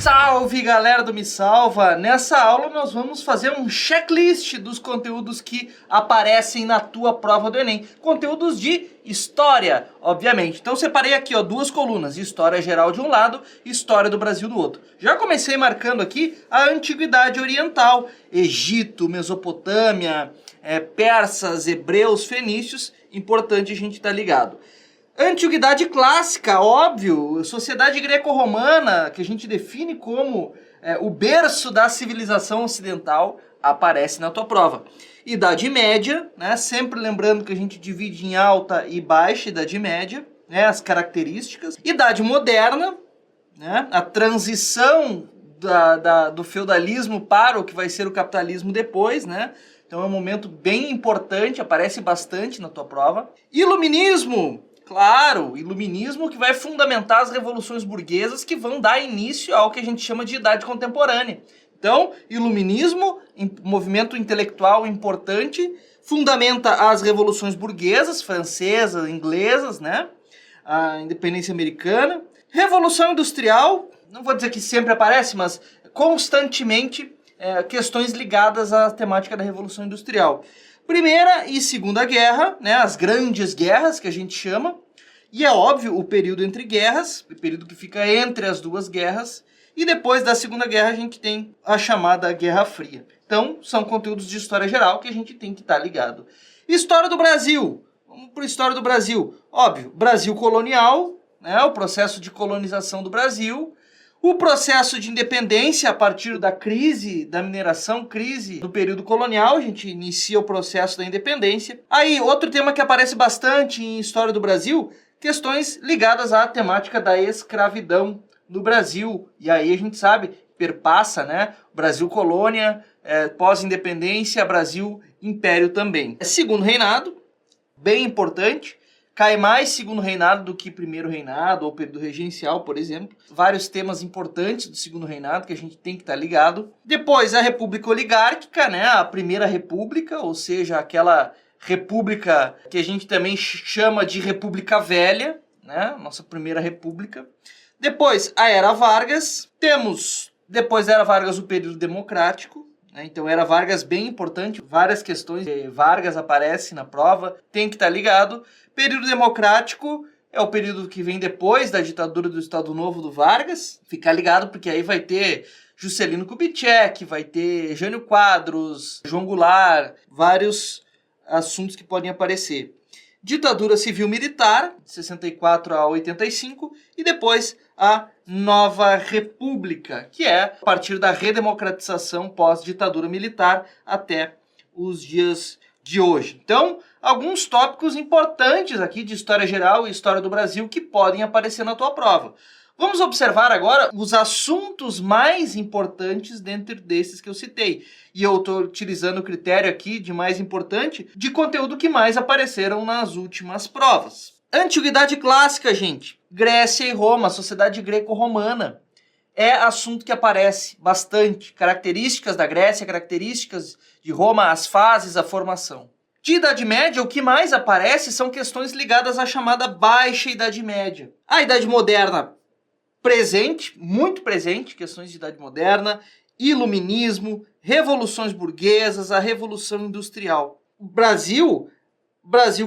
Salve galera do Me Salva! Nessa aula nós vamos fazer um checklist dos conteúdos que aparecem na tua prova do Enem. Conteúdos de história, obviamente. Então separei aqui duas colunas, história geral de um lado e história do Brasil do outro. Já comecei marcando aqui a Antiguidade Oriental, Egito, Mesopotâmia, persas, hebreus, fenícios, importante a gente estar ligado. Antiguidade clássica, óbvio, sociedade greco-romana, que a gente define como o berço da civilização ocidental, aparece na tua prova. Idade Média, né, sempre lembrando que a gente divide em alta e baixa Idade Média, né, as características. Idade Moderna, né, a transição do feudalismo para o que vai ser o capitalismo depois, né? Então é um momento bem importante, aparece bastante na tua prova. Iluminismo. Claro, iluminismo que vai fundamentar as revoluções burguesas que vão dar início ao que a gente chama de idade contemporânea. Então, iluminismo, movimento intelectual importante, fundamenta as revoluções burguesas, francesas, inglesas, né? A independência americana. Revolução industrial, não vou dizer que sempre aparece, mas constantemente questões ligadas à temática da Revolução Industrial. Primeira e Segunda Guerra, né, as grandes guerras que a gente chama, e é óbvio o período entre guerras, o período que fica entre as duas guerras, e depois da Segunda Guerra a gente tem a chamada Guerra Fria. Então, são conteúdos de história geral que a gente tem que estar ligado. História do Brasil, vamos para a história do Brasil. Óbvio, Brasil colonial, né, o processo de colonização do Brasil, o processo de independência a partir da crise da mineração, crise do período colonial, a gente inicia o processo da independência. Aí, outro tema que aparece bastante em História do Brasil, questões ligadas à temática da escravidão no Brasil. E aí a gente sabe, perpassa, né? Brasil colônia, pós-independência, Brasil império também. Segundo reinado, bem importante. Cai mais Segundo Reinado do que Primeiro Reinado ou período regencial, por exemplo. Vários temas importantes do Segundo Reinado que a gente tem que estar ligado. Depois a República Oligárquica, né? A Primeira República, ou seja, aquela república que a gente também chama de República Velha, né? Nossa Primeira República. Depois a Era Vargas. Temos, depois da Era Vargas, o período democrático. Então, Era Vargas bem importante, várias questões de Vargas aparecem na prova, tem que estar ligado. Período democrático é o período que vem depois da ditadura do Estado Novo do Vargas, ficar ligado porque aí vai ter Juscelino Kubitschek, vai ter Jânio Quadros, João Goulart, vários assuntos que podem aparecer. Ditadura civil-militar, de 64 a 85, e depois a Nova República, que é a partir da redemocratização pós-ditadura militar até os dias de hoje. Então, alguns tópicos importantes aqui de história geral e história do Brasil que podem aparecer na tua prova. Vamos observar agora os assuntos mais importantes dentro desses que eu citei. E eu estou utilizando o critério aqui de mais importante de conteúdo que mais apareceram nas últimas provas. Antiguidade clássica, gente. Grécia e Roma, sociedade greco-romana. É assunto que aparece bastante. Características da Grécia, características de Roma, as fases, a formação. De Idade Média, o que mais aparece são questões ligadas à chamada Baixa Idade Média. A Idade Moderna, presente, muito presente, questões de Idade Moderna, Iluminismo, revoluções burguesas, a Revolução Industrial. Brasil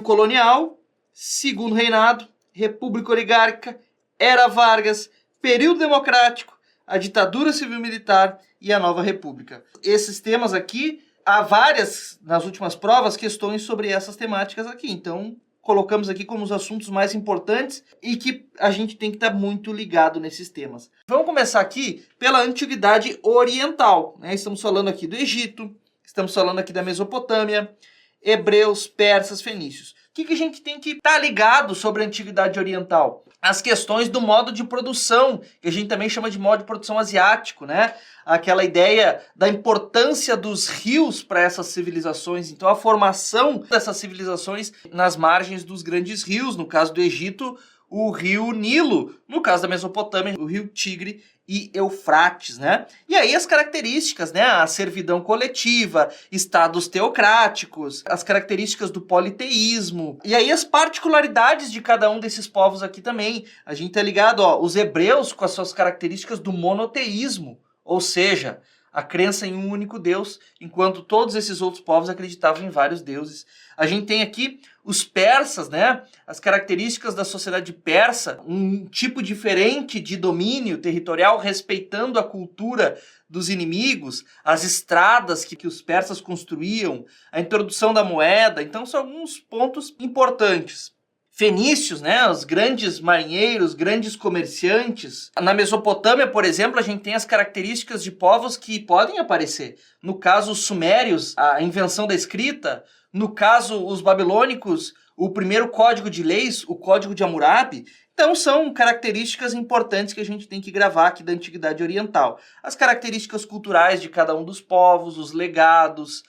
colonial, Segundo Reinado, República Oligárquica, Era Vargas, período democrático, a ditadura civil-militar e a Nova República. Esses temas aqui, há várias, nas últimas provas, questões sobre essas temáticas aqui. Então, colocamos aqui como os assuntos mais importantes e que a gente tem que estar muito ligado nesses temas. Vamos começar aqui pela Antiguidade Oriental, né? Estamos falando aqui do Egito, estamos falando aqui da Mesopotâmia, hebreus, persas, fenícios. O que a gente tem que estar ligado sobre a Antiguidade Oriental? As questões do modo de produção, que a gente também chama de modo de produção asiático, né? Aquela ideia da importância dos rios para essas civilizações. Então, a formação dessas civilizações nas margens dos grandes rios, no caso do Egito, o rio Nilo, no caso da Mesopotâmia, o rio Tigre e Eufrates, né? E aí as características, né? A servidão coletiva, estados teocráticos, as características do politeísmo, e aí as particularidades de cada um desses povos aqui também. A gente tá ligado, ó, os hebreus com as suas características do monoteísmo, ou seja, a crença em um único Deus, enquanto todos esses outros povos acreditavam em vários deuses. A gente tem aqui os persas, né? As características da sociedade persa, um tipo diferente de domínio territorial, respeitando a cultura dos inimigos, as estradas que os persas construíam, a introdução da moeda. Então são alguns pontos importantes. Fenícios, né, os grandes marinheiros, grandes comerciantes. Na Mesopotâmia, por exemplo, a gente tem as características de povos que podem aparecer. No caso, os sumérios, a invenção da escrita. No caso, os babilônicos, o primeiro código de leis, o Código de Hammurabi. Então, são características importantes que a gente tem que gravar aqui da Antiguidade Oriental. As características culturais de cada um dos povos, os legados,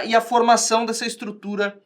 e a formação dessa estrutura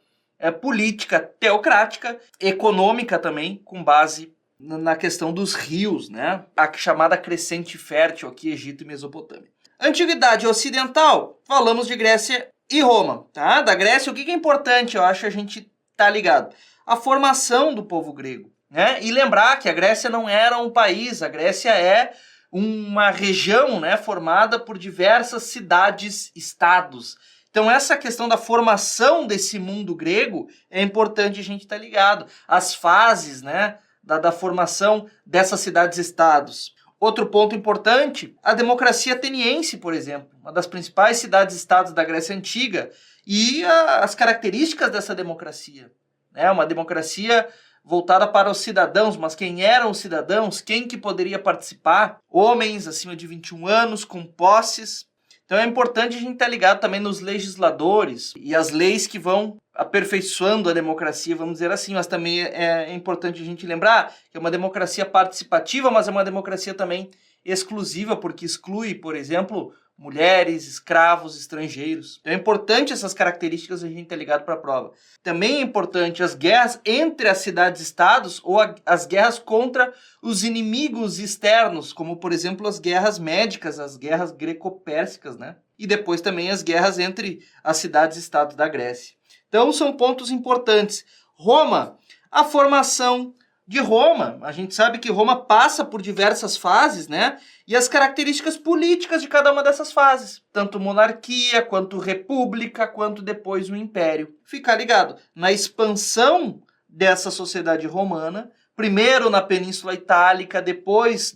política, teocrática, econômica também, com base na questão dos rios, né? A chamada crescente fértil aqui, Egito e Mesopotâmia. Antiguidade ocidental, falamos de Grécia e Roma, tá? Da Grécia, o que é importante, eu acho, a gente tá ligado? A formação do povo grego, né? E lembrar que a Grécia não era um país, a Grécia é uma região, né, formada por diversas cidades-estados. Então essa questão da formação desse mundo grego é importante a gente estar ligado. As fases, né, da formação dessas cidades-estados. Outro ponto importante, a democracia ateniense, por exemplo, uma das principais cidades-estados da Grécia Antiga, e as características dessa democracia. Né? Uma democracia voltada para os cidadãos, mas quem eram os cidadãos? Quem que poderia participar? Homens acima de 21 anos, com posses. Então é importante a gente estar ligado também nos legisladores e as leis que vão aperfeiçoando a democracia, vamos dizer assim, mas também é importante a gente lembrar que é uma democracia participativa, mas é uma democracia também exclusiva, porque exclui, por exemplo, mulheres, escravos, estrangeiros. Então é importante essas características a gente estar ligado para a prova. Também é importante as guerras entre as cidades-estados ou as guerras contra os inimigos externos, como por exemplo as guerras médicas, as guerras greco-pérsicas, né? E depois também as guerras entre as cidades-estados da Grécia. Então são pontos importantes. Roma, a formação de Roma. A gente sabe que Roma passa por diversas fases, né? E as características políticas de cada uma dessas fases. Tanto monarquia, quanto república, quanto depois o império. Ficar ligado na expansão dessa sociedade romana, primeiro na Península Itálica, depois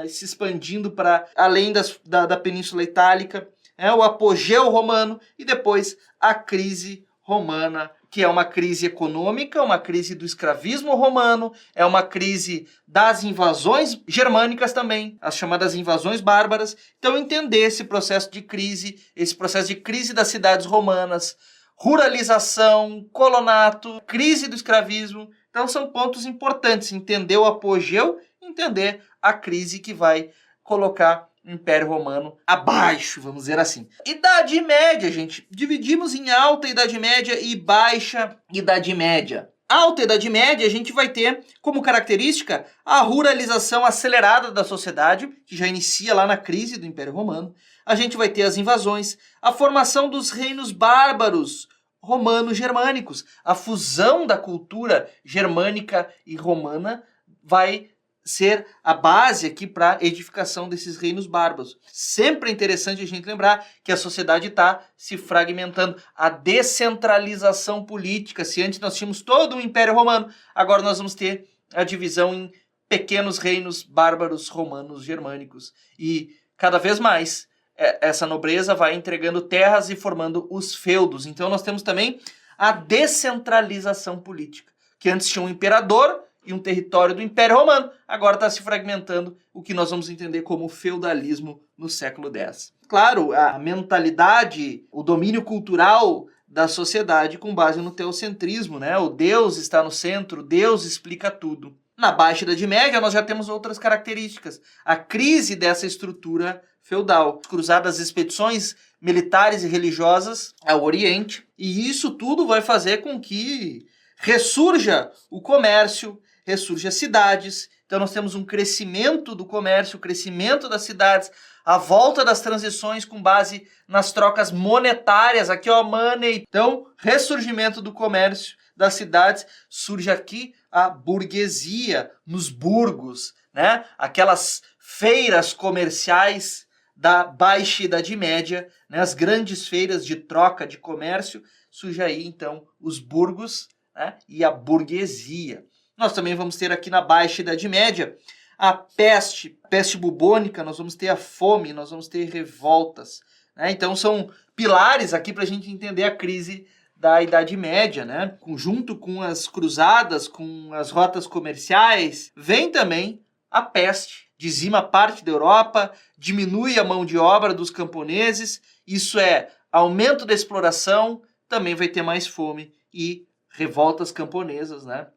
se expandindo para além da Península Itálica, o apogeu romano e depois a crise romana, que é uma crise econômica, uma crise do escravismo romano, é uma crise das invasões germânicas também, as chamadas invasões bárbaras. Então entender esse processo de crise das cidades romanas, ruralização, colonato, crise do escravismo. Então são pontos importantes, entender o apogeu, entender a crise que vai colocar o Império Romano abaixo, vamos dizer assim. Idade Média, gente. Dividimos em Alta Idade Média e Baixa Idade Média. Alta Idade Média, a gente vai ter como característica a ruralização acelerada da sociedade, que já inicia lá na crise do Império Romano. A gente vai ter as invasões, a formação dos reinos bárbaros romano-germânicos. A fusão da cultura germânica e romana vai ser a base aqui para a edificação desses reinos bárbaros. Sempre é interessante a gente lembrar que a sociedade está se fragmentando. A descentralização política. Se antes nós tínhamos todo o Império Romano, agora nós vamos ter a divisão em pequenos reinos bárbaros romanos germânicos. E cada vez mais essa nobreza vai entregando terras e formando os feudos. Então nós temos também a descentralização política, que antes tinha um imperador e um território do Império Romano, agora está se fragmentando, o que nós vamos entender como feudalismo no século X. Claro, a mentalidade, o domínio cultural da sociedade com base no teocentrismo, né? O Deus está no centro, Deus explica tudo. Na Baixa Idade Média, nós já temos outras características. A crise dessa estrutura feudal, cruzadas expedições militares e religiosas ao Oriente, e isso tudo vai fazer com que ressurja o comércio, ressurge as cidades. Então nós temos um crescimento do comércio, o crescimento das cidades, a volta das transições com base nas trocas monetárias, aqui ó, money. Então, ressurgimento do comércio das cidades, surge aqui a burguesia, nos burgos, né? Aquelas feiras comerciais da Baixa Idade Média, né? As grandes feiras de troca de comércio, surge aí então os burgos, né? E a burguesia. Nós também vamos ter aqui na Baixa Idade Média a peste bubônica, nós vamos ter a fome, nós vamos ter revoltas, né? Então são pilares aqui para a gente entender a crise da Idade Média, né? Junto com as cruzadas, com as rotas comerciais, vem também a peste, dizima parte da Europa, diminui a mão de obra dos camponeses, isso é aumento da exploração, também vai ter mais fome e revoltas camponesas, né?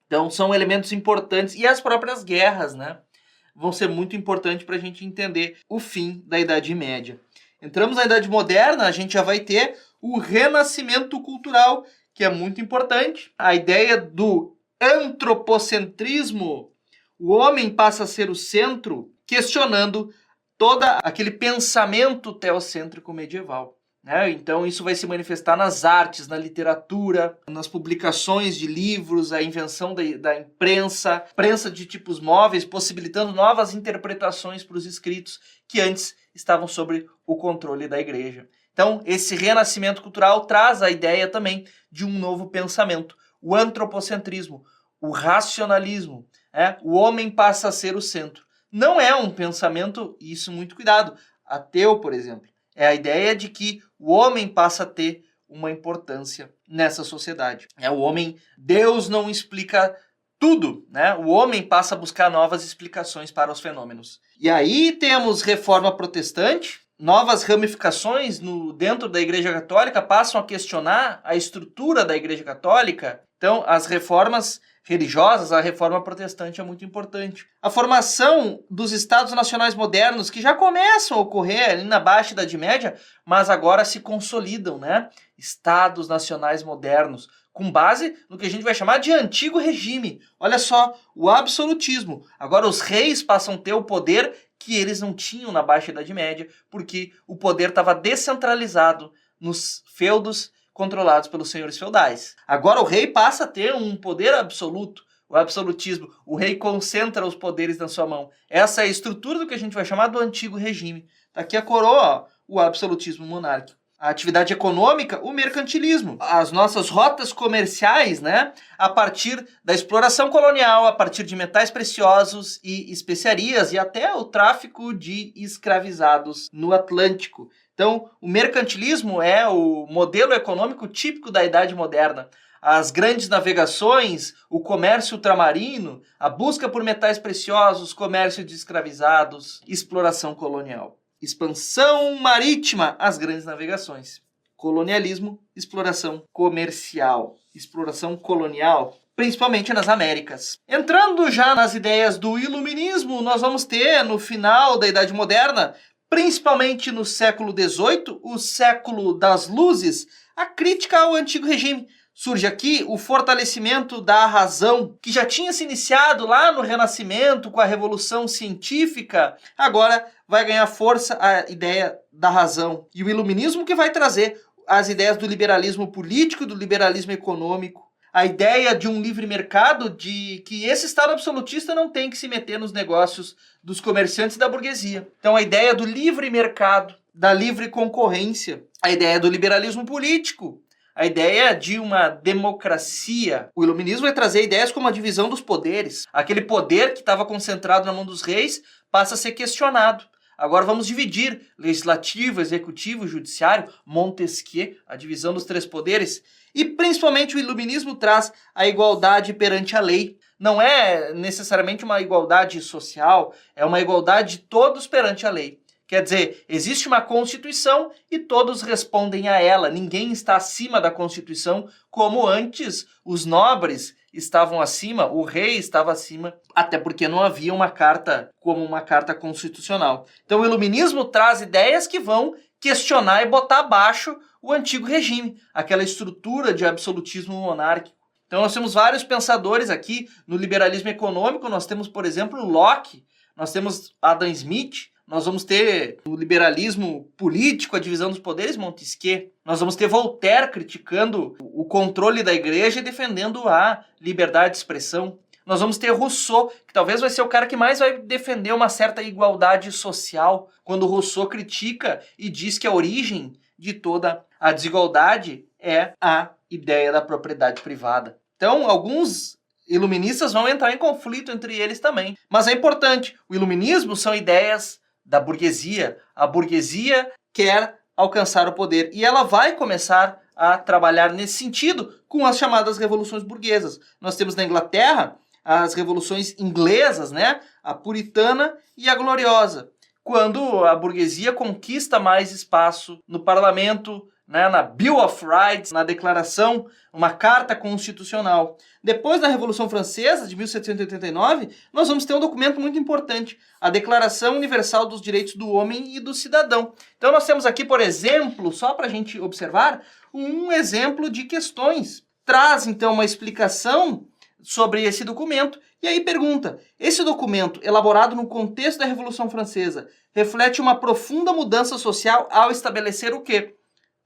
Então são elementos importantes, e as próprias guerras, né, vão ser muito importantes para a gente entender o fim da Idade Média. Entramos na Idade Moderna, a gente já vai ter o renascimento cultural, que é muito importante. A ideia do antropocentrismo, o homem passa a ser o centro, questionando todo aquele pensamento teocêntrico medieval. Então isso vai se manifestar nas artes, na literatura, nas publicações de livros, a invenção da imprensa de tipos móveis, possibilitando novas interpretações para os escritos que antes estavam sob o controle da igreja. Então esse renascimento cultural traz a ideia também de um novo pensamento, o antropocentrismo, o racionalismo, o homem passa a ser o centro. Não é um pensamento, e isso muito cuidado, ateu, por exemplo. É a ideia de que o homem passa a ter uma importância nessa sociedade. O homem, Deus não explica tudo, né? O homem passa a buscar novas explicações para os fenômenos. E aí temos reforma protestante, novas ramificações dentro da Igreja Católica passam a questionar a estrutura da Igreja Católica. Então, as reformas religiosas, a reforma protestante é muito importante. A formação dos Estados Nacionais modernos, que já começam a ocorrer ali na Baixa Idade Média, mas agora se consolidam, né? Estados Nacionais modernos, com base no que a gente vai chamar de antigo regime. Olha só, o absolutismo. Agora os reis passam a ter o poder que eles não tinham na Baixa Idade Média, porque o poder estava descentralizado nos feudos controlados pelos senhores feudais. Agora o rei passa a ter um poder absoluto, o absolutismo. O rei concentra os poderes na sua mão. Essa é a estrutura do que a gente vai chamar do antigo regime. Tá aqui a coroa, ó, o absolutismo monárquico. A atividade econômica, o mercantilismo. As nossas rotas comerciais, né, a partir da exploração colonial, a partir de metais preciosos e especiarias, e até o tráfico de escravizados no Atlântico. Então, o mercantilismo é o modelo econômico típico da Idade Moderna. As grandes navegações, o comércio ultramarino, a busca por metais preciosos, comércio de escravizados, exploração colonial. Expansão marítima, as grandes navegações. Colonialismo, exploração comercial, exploração colonial, principalmente nas Américas. Entrando já nas ideias do iluminismo, nós vamos ter no final da Idade Moderna, principalmente no século XVIII, o século das luzes, a crítica ao antigo regime. Surge aqui o fortalecimento da razão, que já tinha se iniciado lá no Renascimento, com a Revolução Científica, agora vai ganhar força a ideia da razão. E o iluminismo que vai trazer as ideias do liberalismo político, do liberalismo econômico, a ideia de um livre mercado, de que esse Estado absolutista não tem que se meter nos negócios dos comerciantes e da burguesia. Então a ideia do livre mercado, da livre concorrência, a ideia do liberalismo político, a ideia de uma democracia. O iluminismo vai trazer ideias como a divisão dos poderes. Aquele poder que estava concentrado na mão dos reis passa a ser questionado. Agora vamos dividir legislativo, executivo, judiciário, Montesquieu, a divisão dos três poderes. E principalmente o iluminismo traz a igualdade perante a lei. Não é necessariamente uma igualdade social, é uma igualdade de todos perante a lei. Quer dizer, existe uma Constituição e todos respondem a ela. Ninguém está acima da Constituição, como antes os nobres estavam acima, o rei estava acima, até porque não havia uma carta como uma carta constitucional. Então o iluminismo traz ideias que vão questionar e botar abaixo o antigo regime, aquela estrutura de absolutismo monárquico. Então nós temos vários pensadores aqui no liberalismo econômico, nós temos, por exemplo, Locke, nós temos Adam Smith, nós vamos ter no liberalismo político a divisão dos poderes, Montesquieu, nós vamos ter Voltaire criticando o controle da igreja e defendendo a liberdade de expressão. Nós vamos ter Rousseau, que talvez vai ser o cara que mais vai defender uma certa igualdade social, quando Rousseau critica e diz que a origem de toda a desigualdade é a ideia da propriedade privada. Então, alguns iluministas vão entrar em conflito entre eles também. Mas é importante, o iluminismo são ideias da burguesia. A burguesia quer alcançar o poder e ela vai começar a trabalhar nesse sentido com as chamadas revoluções burguesas. Nós temos na Inglaterra as revoluções inglesas, né? A puritana e a gloriosa, quando a burguesia conquista mais espaço no parlamento, né, na Bill of Rights, na declaração, uma carta constitucional. Depois da Revolução Francesa, de 1789, nós vamos ter um documento muito importante, a Declaração Universal dos Direitos do Homem e do Cidadão. Então nós temos aqui, por exemplo, só para a gente observar, um exemplo de questões. Traz, então, uma explicação sobre esse documento, e aí pergunta, esse documento, elaborado no contexto da Revolução Francesa, reflete uma profunda mudança social ao estabelecer o quê?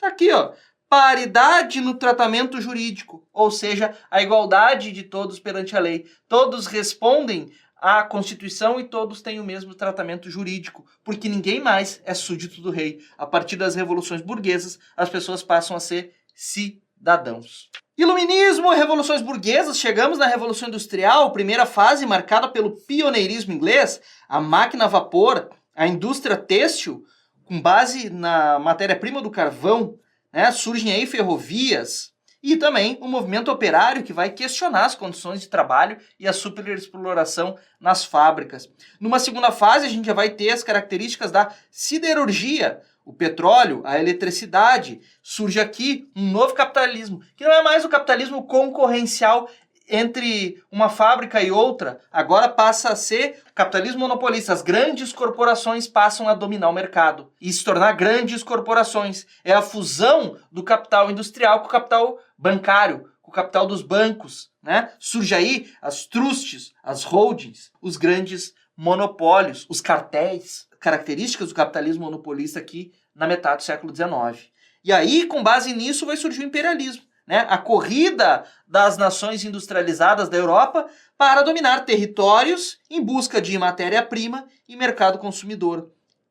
Tá aqui, ó, paridade no tratamento jurídico, ou seja, a igualdade de todos perante a lei. Todos respondem à Constituição e todos têm o mesmo tratamento jurídico, porque ninguém mais é súdito do rei. A partir das revoluções burguesas, as pessoas passam a ser cidadãos. Iluminismo e revoluções burguesas, chegamos na Revolução Industrial, primeira fase marcada pelo pioneirismo inglês, a máquina a vapor, a indústria têxtil, com base na matéria-prima do carvão, né? Surgem aí ferrovias e também o movimento operário que vai questionar as condições de trabalho e a superexploração nas fábricas. Numa segunda fase, a gente já vai ter as características da siderurgia, o petróleo, a eletricidade. Surge aqui um novo capitalismo, que não é mais o capitalismo concorrencial entre uma fábrica e outra, agora passa a ser capitalismo monopolista. As grandes corporações passam a dominar o mercado e se tornar grandes corporações. É a fusão do capital industrial com o capital bancário, com o capital dos bancos, né? Surge aí as trusts, as holdings, os grandes monopólios, os cartéis, características do capitalismo monopolista aqui na metade do século XIX. E aí, com base nisso, vai surgir o imperialismo, né? A corrida das nações industrializadas da Europa para dominar territórios em busca de matéria-prima e mercado consumidor.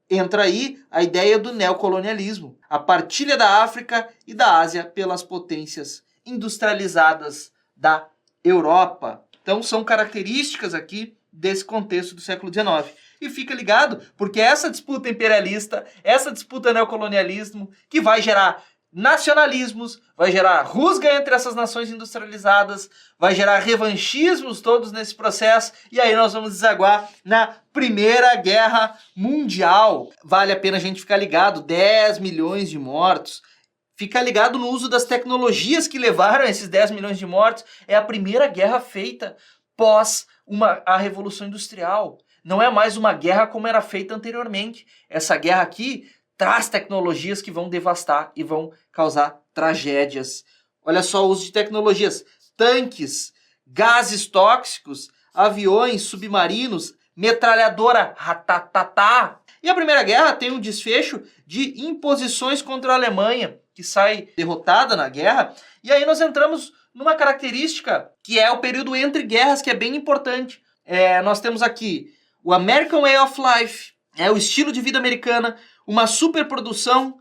Entra aí a ideia do neocolonialismo, a partilha da África e da Ásia pelas potências industrializadas da Europa. Então são características aqui desse contexto do século XIX. E fica ligado, porque essa disputa imperialista, essa disputa neocolonialismo, que vai gerar nacionalismos, vai gerar rusga entre essas nações industrializadas, vai gerar revanchismos todos nesse processo, e aí nós vamos desaguar na Primeira Guerra Mundial. Vale a pena a gente ficar ligado, 10 milhões de mortos. Fica ligado no uso das tecnologias que levaram a esses 10 milhões de mortos. É a primeira guerra feita pós a Revolução Industrial. Não é mais uma guerra como era feita anteriormente. Essa guerra aqui traz tecnologias que vão devastar e vão causar tragédias. Olha só o uso de tecnologias. Tanques, gases tóxicos, aviões, submarinos, metralhadora, ratatatá. E a Primeira Guerra tem um desfecho de imposições contra a Alemanha, que sai derrotada na guerra. E aí nós entramos numa característica que é o período entre guerras, que é bem importante. Nós temos aqui o American Way of Life, o estilo de vida americana, uma superprodução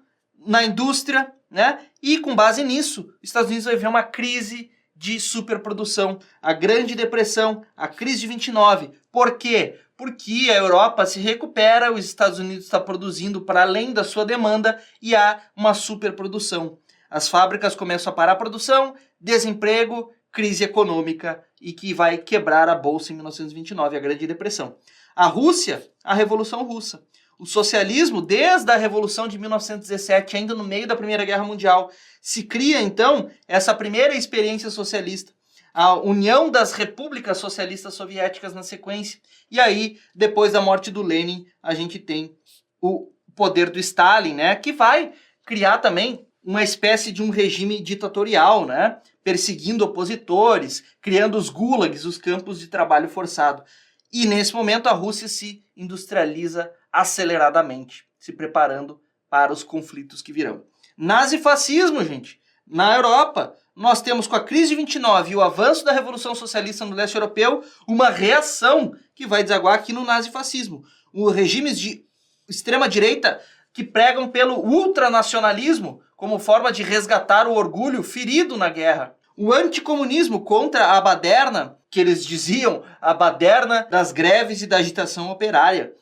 na indústria, né? E com base nisso, os Estados Unidos vai ver uma crise de superprodução, a Grande Depressão, a crise de 29. Por quê? Porque a Europa se recupera, os Estados Unidos está produzindo para além da sua demanda e há uma superprodução. As fábricas começam a parar a produção, desemprego, crise econômica e que vai quebrar a Bolsa em 1929, a Grande Depressão. A Rússia, a Revolução Russa. O socialismo, desde a Revolução de 1917, ainda no meio da Primeira Guerra Mundial, se cria, então, essa primeira experiência socialista. A união das repúblicas socialistas soviéticas na sequência. E aí, depois da morte do Lenin, a gente tem o poder do Stalin, né, que vai criar também uma espécie de um regime ditatorial, né? Perseguindo opositores, criando os gulags, os campos de trabalho forçado. E nesse momento a Rússia se industrializa aceleradamente, se preparando para os conflitos que virão. Nazifascismo, gente. Na Europa, nós temos com a crise de 29 e o avanço da Revolução Socialista no leste europeu, uma reação que vai desaguar aqui no nazifascismo. Os regimes de extrema-direita que pregam pelo ultranacionalismo como forma de resgatar o orgulho ferido na guerra. O anticomunismo contra a baderna, que eles diziam, a baderna das greves e da agitação operária.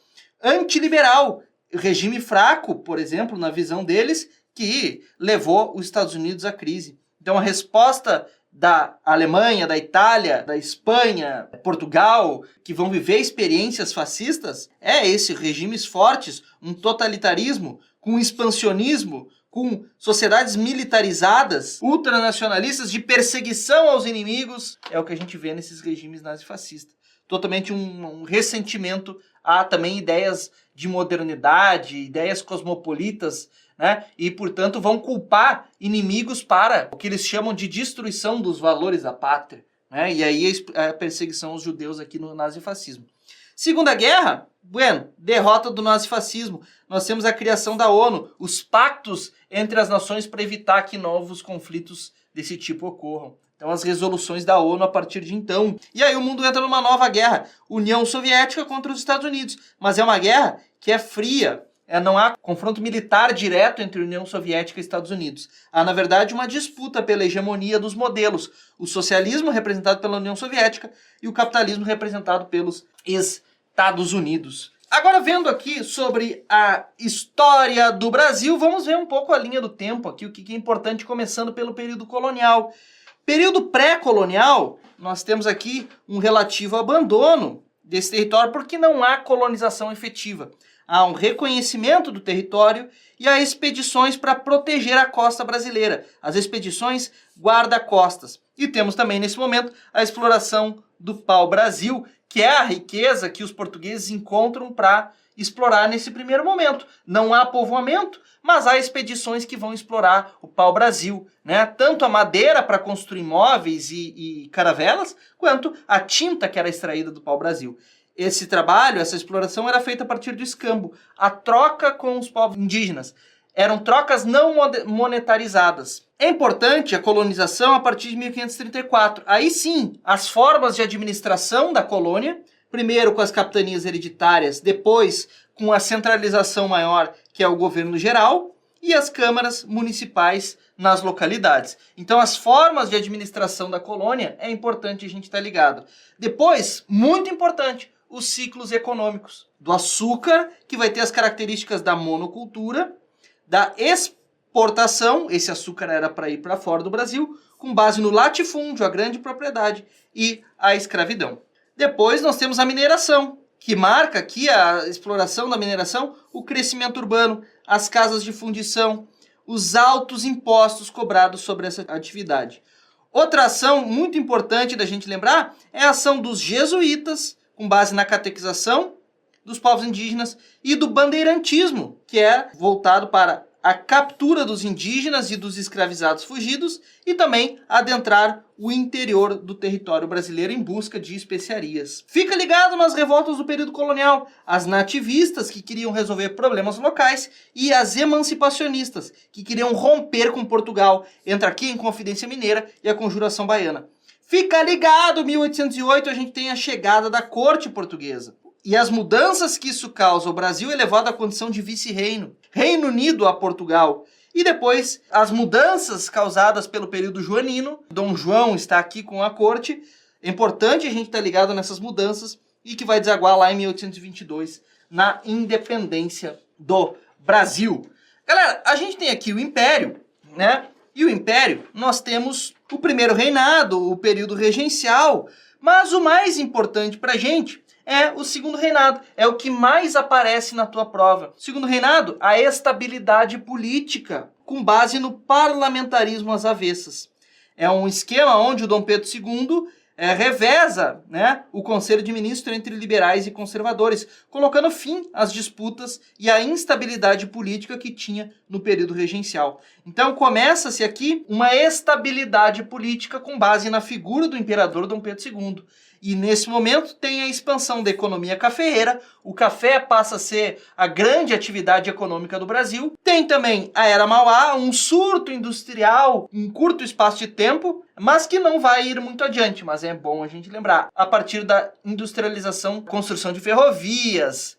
Antiliberal, regime fraco, por exemplo, na visão deles, que levou os Estados Unidos à crise. Então a resposta da Alemanha, da Itália, da Espanha, Portugal, que vão viver experiências fascistas, é esse, regimes fortes, um totalitarismo, com expansionismo, com sociedades militarizadas, ultranacionalistas, de perseguição aos inimigos, é o que a gente vê nesses regimes nazifascistas. Totalmente um ressentimento a também ideias de modernidade, ideias cosmopolitas, né? E, portanto, vão culpar inimigos para o que eles chamam de destruição dos valores da pátria, né? E aí a perseguição aos judeus aqui no nazifascismo. Segunda Guerra, derrota do nazifascismo. Nós temos a criação da ONU, os pactos entre as nações para evitar que novos conflitos desse tipo ocorram. Então as resoluções da ONU a partir de então. E aí o mundo entra numa nova guerra, União Soviética contra os Estados Unidos. Mas é uma guerra que é fria. Não há confronto militar direto entre União Soviética e Estados Unidos. Há, na verdade, uma disputa pela hegemonia dos modelos. O socialismo representado pela União Soviética e o capitalismo representado pelos Estados Unidos. Agora, vendo aqui sobre a história do Brasil, vamos ver um pouco a linha do tempo aqui, o que é importante, começando pelo período colonial. Período pré-colonial, nós temos aqui um relativo abandono desse território porque não há colonização efetiva. Há um reconhecimento do território e há expedições para proteger a costa brasileira, as expedições guarda-costas. E temos também, nesse momento, a exploração do pau-brasil, que é a riqueza que os portugueses encontram para explorar nesse primeiro momento. Não há povoamento, mas há expedições que vão explorar o pau-brasil, né? Tanto a madeira para construir móveis e caravelas, quanto a tinta que era extraída do pau-brasil. Esse trabalho, essa exploração era feita a partir do escambo. A troca com os povos indígenas. Eram trocas não monetarizadas. É importante a colonização a partir de 1534. Aí sim, as formas de administração da colônia, primeiro com as capitanias hereditárias, depois com a centralização maior, que é o governo geral, e as câmaras municipais nas localidades. Então as formas de administração da colônia é importante a gente estar ligado. Depois, muito importante, os ciclos econômicos. Do açúcar, que vai ter as características da monocultura, da exportação, esse açúcar era para ir para fora do Brasil, com base no latifúndio, a grande propriedade, e a escravidão. Depois nós temos a mineração, que marca aqui a exploração da mineração, o crescimento urbano, as casas de fundição, os altos impostos cobrados sobre essa atividade. Outra ação muito importante da gente lembrar é a ação dos jesuítas, com base na catequização dos povos indígenas, e do bandeirantismo, que é voltado para a captura dos indígenas e dos escravizados fugidos, e também adentrar o interior do território brasileiro em busca de especiarias. Fica ligado nas revoltas do período colonial, as nativistas, que queriam resolver problemas locais, e as emancipacionistas, que queriam romper com Portugal. Entra aqui em Confidência Mineira e a Conjuração Baiana. Fica ligado, 1808 a gente tem a chegada da corte portuguesa. E as mudanças que isso causa, o Brasil é levado à condição de vice-reino, Reino Unido a Portugal. E depois as mudanças causadas pelo período joanino, Dom João está aqui com a corte. É importante a gente estar ligado nessas mudanças e que vai desaguar lá em 1822 na independência do Brasil. Galera, a gente tem aqui o Império, né? E o Império, nós temos o primeiro reinado, o período regencial, mas o mais importante pra gente é o segundo reinado, é o que mais aparece na tua prova. Segundo reinado, a estabilidade política, com base no parlamentarismo às avessas. É um esquema onde o Dom Pedro II reveza, né, o Conselho de Ministros entre liberais e conservadores, colocando fim às disputas e à instabilidade política que tinha no período regencial. Então começa-se aqui uma estabilidade política com base na figura do imperador Dom Pedro II. E nesse momento tem a expansão da economia cafeeira, o café passa a ser a grande atividade econômica do Brasil. Tem também a Era Mauá, um surto industrial em curto espaço de tempo, mas que não vai ir muito adiante, mas é bom a gente lembrar. A partir da industrialização, construção de ferrovias,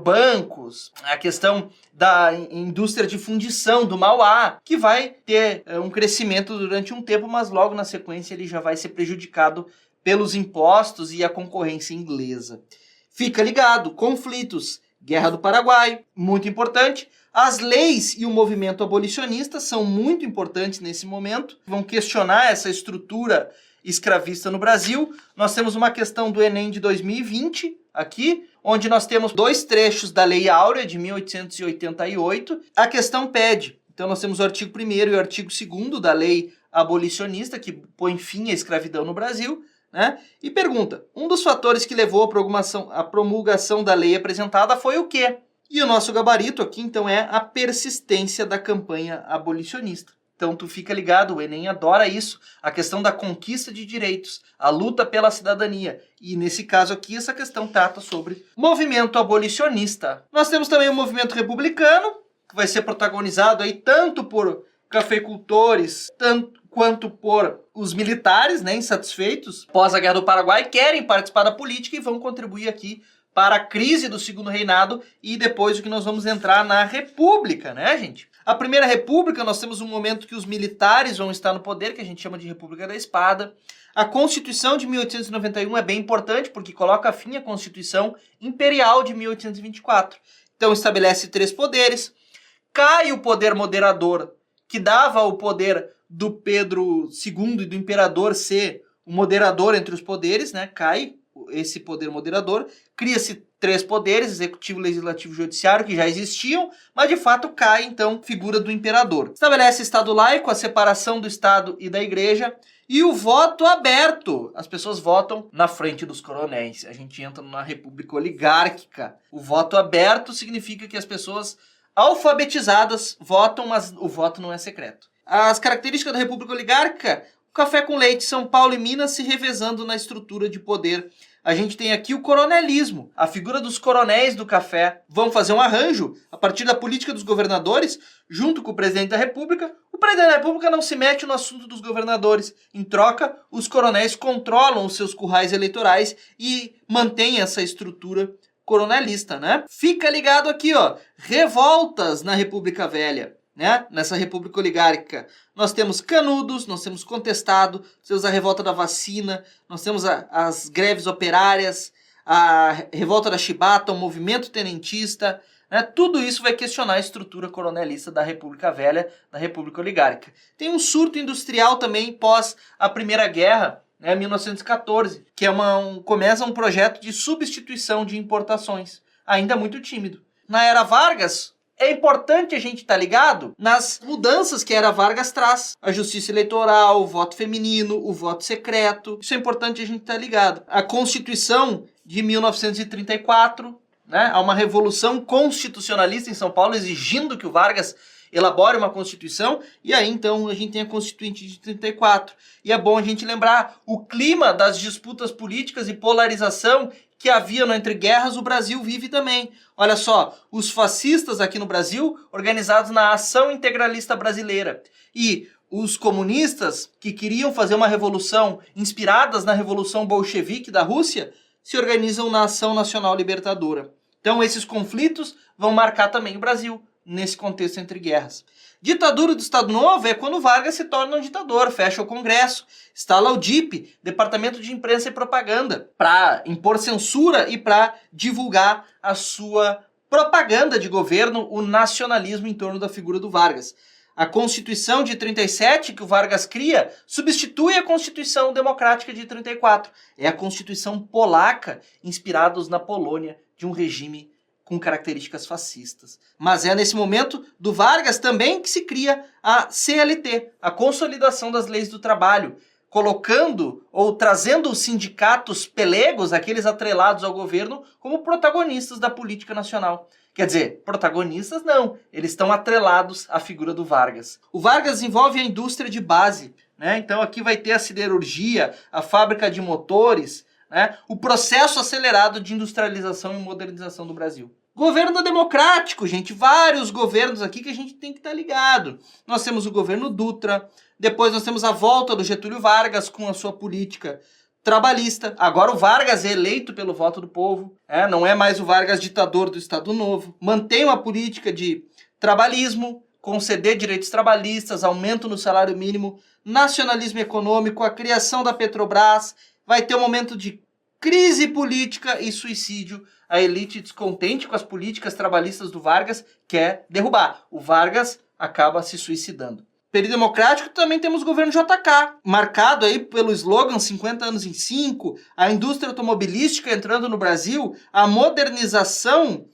bancos, a questão da indústria de fundição do Mauá, que vai ter um crescimento durante um tempo, mas logo na sequência ele já vai ser prejudicado pelos impostos e a concorrência inglesa. Fica ligado, conflitos, Guerra do Paraguai, muito importante. As leis e o movimento abolicionista são muito importantes nesse momento, vão questionar essa estrutura escravista no Brasil. Nós temos uma questão do Enem de 2020 aqui, onde nós temos 2 trechos da Lei Áurea de 1888. A questão pede, então nós temos o artigo 1º e o artigo 2º da Lei Abolicionista, que põe fim à escravidão no Brasil, né? E pergunta, um dos fatores que levou à promulgação da lei apresentada foi o quê? E o nosso gabarito aqui, então, é a persistência da campanha abolicionista. Então, tu fica ligado, o Enem adora isso, a questão da conquista de direitos, a luta pela cidadania. E, nesse caso aqui, essa questão trata sobre movimento abolicionista. Nós temos também o movimento republicano, que vai ser protagonizado aí tanto por cafeicultores, quanto por os militares, né, insatisfeitos após a Guerra do Paraguai, querem participar da política e vão contribuir aqui para a crise do Segundo Reinado e depois o que nós vamos entrar na República, né, gente? A Primeira República, nós temos um momento que os militares vão estar no poder, que a gente chama de República da Espada. A Constituição de 1891 é bem importante, porque coloca fim à Constituição Imperial de 1824. Então estabelece 3 poderes, cai o poder moderador, que dava o poder do Pedro II e do imperador ser o moderador entre os poderes, né? Cai esse poder moderador, cria-se 3 poderes, executivo, legislativo e judiciário, que já existiam, mas de fato cai, então, a figura do imperador. Estabelece Estado laico, a separação do Estado e da Igreja, e o voto aberto. As pessoas votam na frente dos coronéis. A gente entra numa república oligárquica. O voto aberto significa que as pessoas alfabetizadas votam, mas o voto não é secreto. As características da república oligárquica: o café com leite, São Paulo e Minas se revezando na estrutura de poder. A gente tem aqui o coronelismo, a figura dos coronéis do café. Vão fazer um arranjo a partir da política dos governadores, junto com o presidente da República. O presidente da República não se mete no assunto dos governadores. Em troca, os coronéis controlam os seus currais eleitorais e mantêm essa estrutura coronelista, né? Fica ligado aqui, ó, revoltas na República Velha, né? Nessa República Oligárquica. Nós temos Canudos, nós temos Contestado, nós temos a revolta da vacina, nós temos as greves operárias, a revolta da chibata, o movimento tenentista, né? Tudo isso vai questionar a estrutura coronelista da República Velha, da República Oligárquica. Tem um surto industrial também pós a Primeira Guerra, 1914, que começa um projeto de substituição de importações, ainda muito tímido. Na Era Vargas, é importante a gente estar ligado nas mudanças que a Era Vargas traz. A justiça eleitoral, o voto feminino, o voto secreto. Isso é importante a gente estar ligado. A Constituição de 1934, né? Há uma revolução constitucionalista em São Paulo exigindo que o Vargas elabore uma Constituição, e aí então a gente tem a Constituinte de 34. E é bom a gente lembrar o clima das disputas políticas e polarização que havia entre guerras, o Brasil vive também. Olha só, os fascistas aqui no Brasil, organizados na Ação Integralista Brasileira, e os comunistas, que queriam fazer uma revolução inspiradas na Revolução Bolchevique da Rússia, se organizam na Ação Nacional Libertadora. Então esses conflitos vão marcar também o Brasil, nesse contexto entre guerras. Ditadura do Estado Novo é quando Vargas se torna um ditador, fecha o Congresso, instala o DIP, Departamento de Imprensa e Propaganda, para impor censura e para divulgar a sua propaganda de governo, o nacionalismo em torno da figura do Vargas. A Constituição de 37, que o Vargas cria, substitui a Constituição Democrática de 34. É a Constituição polaca, inspirados na Polônia, de um regime com características fascistas. Mas é nesse momento do Vargas também que se cria a CLT, a Consolidação das Leis do Trabalho, colocando ou trazendo os sindicatos pelegos, aqueles atrelados ao governo, como protagonistas da política nacional. Quer dizer, protagonistas não, eles estão atrelados à figura do Vargas. O Vargas envolve a indústria de base, né? Então aqui vai ter a siderurgia, a fábrica de motores, né? O processo acelerado de industrialização e modernização do Brasil. Governo democrático, gente, vários governos aqui que a gente tem que estar ligado. Nós temos o governo Dutra, depois nós temos a volta do Getúlio Vargas com a sua política trabalhista. Agora o Vargas é eleito pelo voto do povo, não é mais o Vargas ditador do Estado Novo. Mantém uma política de trabalhismo, conceder direitos trabalhistas, aumento no salário mínimo, nacionalismo econômico, a criação da Petrobras. Vai ter um momento de crise política e suicídio. A elite descontente com as políticas trabalhistas do Vargas quer derrubar. O Vargas acaba se suicidando. Período democrático também temos o governo JK, marcado aí pelo slogan 50 anos em 5, a indústria automobilística entrando no Brasil, a modernização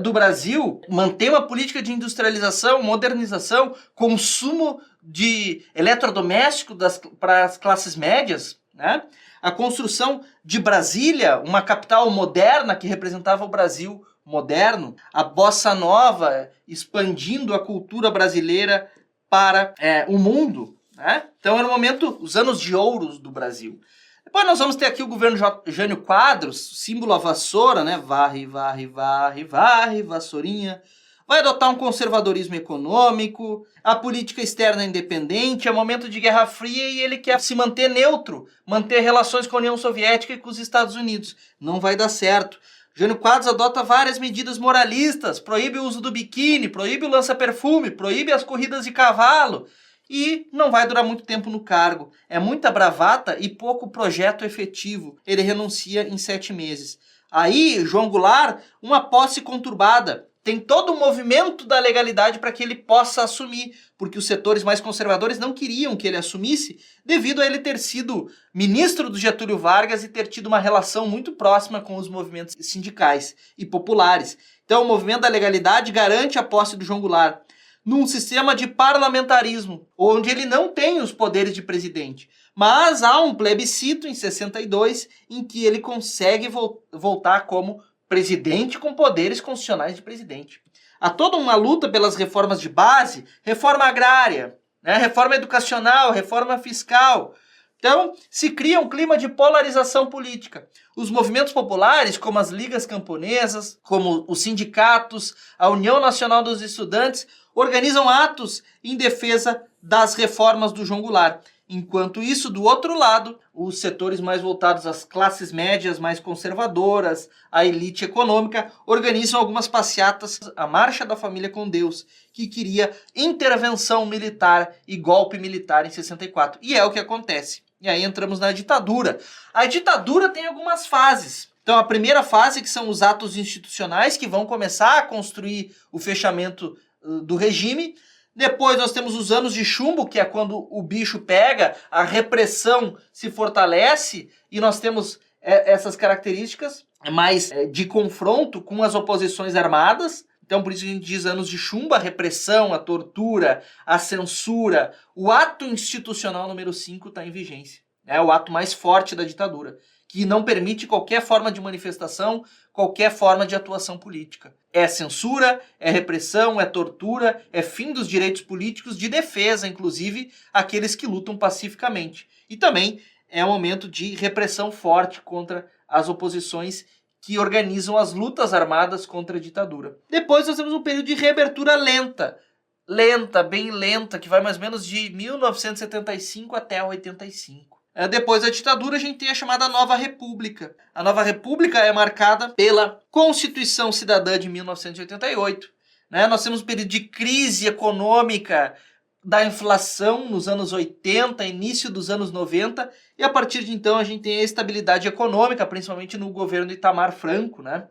do Brasil, manter uma política de industrialização, modernização, consumo de eletrodoméstico para as classes médias, né? A construção de Brasília, uma capital moderna que representava o Brasil moderno, a bossa nova expandindo a cultura brasileira para o mundo, né? Então era o momento, os anos de ouro do Brasil. Depois nós vamos ter aqui o governo Jânio Quadros, símbolo a vassoura, né? Varre, varre, varre, varre, vassourinha. Vai adotar um conservadorismo econômico, a política externa independente, é momento de Guerra Fria e ele quer se manter neutro, manter relações com a União Soviética e com os Estados Unidos. Não vai dar certo. Jânio Quadros adota várias medidas moralistas, proíbe o uso do biquíni, proíbe o lança-perfume, proíbe as corridas de cavalo e não vai durar muito tempo no cargo. É muita bravata e pouco projeto efetivo. Ele renuncia em 7 meses. Aí, João Goulart, uma posse conturbada. Tem todo o movimento da legalidade para que ele possa assumir, porque os setores mais conservadores não queriam que ele assumisse, devido a ele ter sido ministro do Getúlio Vargas e ter tido uma relação muito próxima com os movimentos sindicais e populares. Então o movimento da legalidade garante a posse do João Goulart num sistema de parlamentarismo, onde ele não tem os poderes de presidente. Mas há um plebiscito em 62 em que ele consegue voltar como presidente com poderes constitucionais de presidente. Há toda uma luta pelas reformas de base, reforma agrária, né, reforma educacional, reforma fiscal. Então, se cria um clima de polarização política. Os movimentos populares, como as ligas camponesas, como os sindicatos, a União Nacional dos Estudantes, organizam atos em defesa das reformas do João Goulart. Enquanto isso, do outro lado, os setores mais voltados às classes médias, mais conservadoras, a elite econômica, organizam algumas passeatas, a Marcha da Família com Deus, que queria intervenção militar e golpe militar em 64. E é o que acontece. E aí entramos na ditadura. A ditadura tem algumas fases. Então a primeira fase, que são os atos institucionais, que vão começar a construir o fechamento do regime. Depois nós temos os anos de chumbo, que é quando o bicho pega, a repressão se fortalece e nós temos essas características mais de confronto com as oposições armadas. Então por isso a gente diz anos de chumbo, a repressão, a tortura, a censura. O ato institucional número 5 está em vigência. É o ato mais forte da ditadura, que não permite qualquer forma de manifestação, qualquer forma de atuação política. É censura, é repressão, é tortura, é fim dos direitos políticos, de defesa, inclusive, aqueles que lutam pacificamente. E também é um momento de repressão forte contra as oposições que organizam as lutas armadas contra a ditadura. Depois nós temos um período de reabertura lenta, bem lenta, que vai mais ou menos de 1975 até 85. Depois da ditadura, a gente tem a chamada Nova República. A Nova República é marcada pela Constituição Cidadã de 1988. Né? Nós temos um período de crise econômica, da inflação nos anos 80, início dos anos 90, e a partir de então a gente tem a estabilidade econômica, principalmente no governo Itamar Franco. Né?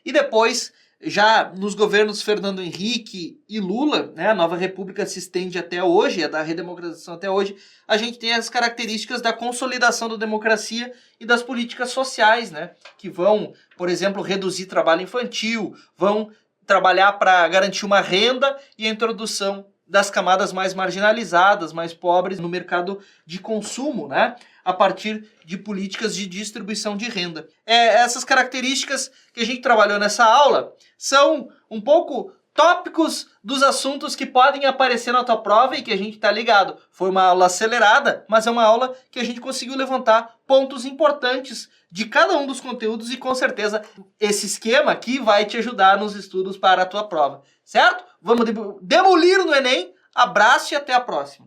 E depois, já nos governos Fernando Henrique e Lula, né, a Nova República se estende até hoje, é da redemocratização até hoje, a gente tem as características da consolidação da democracia e das políticas sociais, né, que vão, por exemplo, reduzir trabalho infantil, vão trabalhar para garantir uma renda e a introdução das camadas mais marginalizadas, mais pobres no mercado de consumo, né? A partir de políticas de distribuição de renda. Essas características que a gente trabalhou nessa aula são um pouco tópicos dos assuntos que podem aparecer na tua prova e que a gente tá ligado. Foi uma aula acelerada, mas é uma aula que a gente conseguiu levantar pontos importantes de cada um dos conteúdos e com certeza esse esquema aqui vai te ajudar nos estudos para a tua prova, certo? Vamos demolir no Enem. Abraço e até a próxima.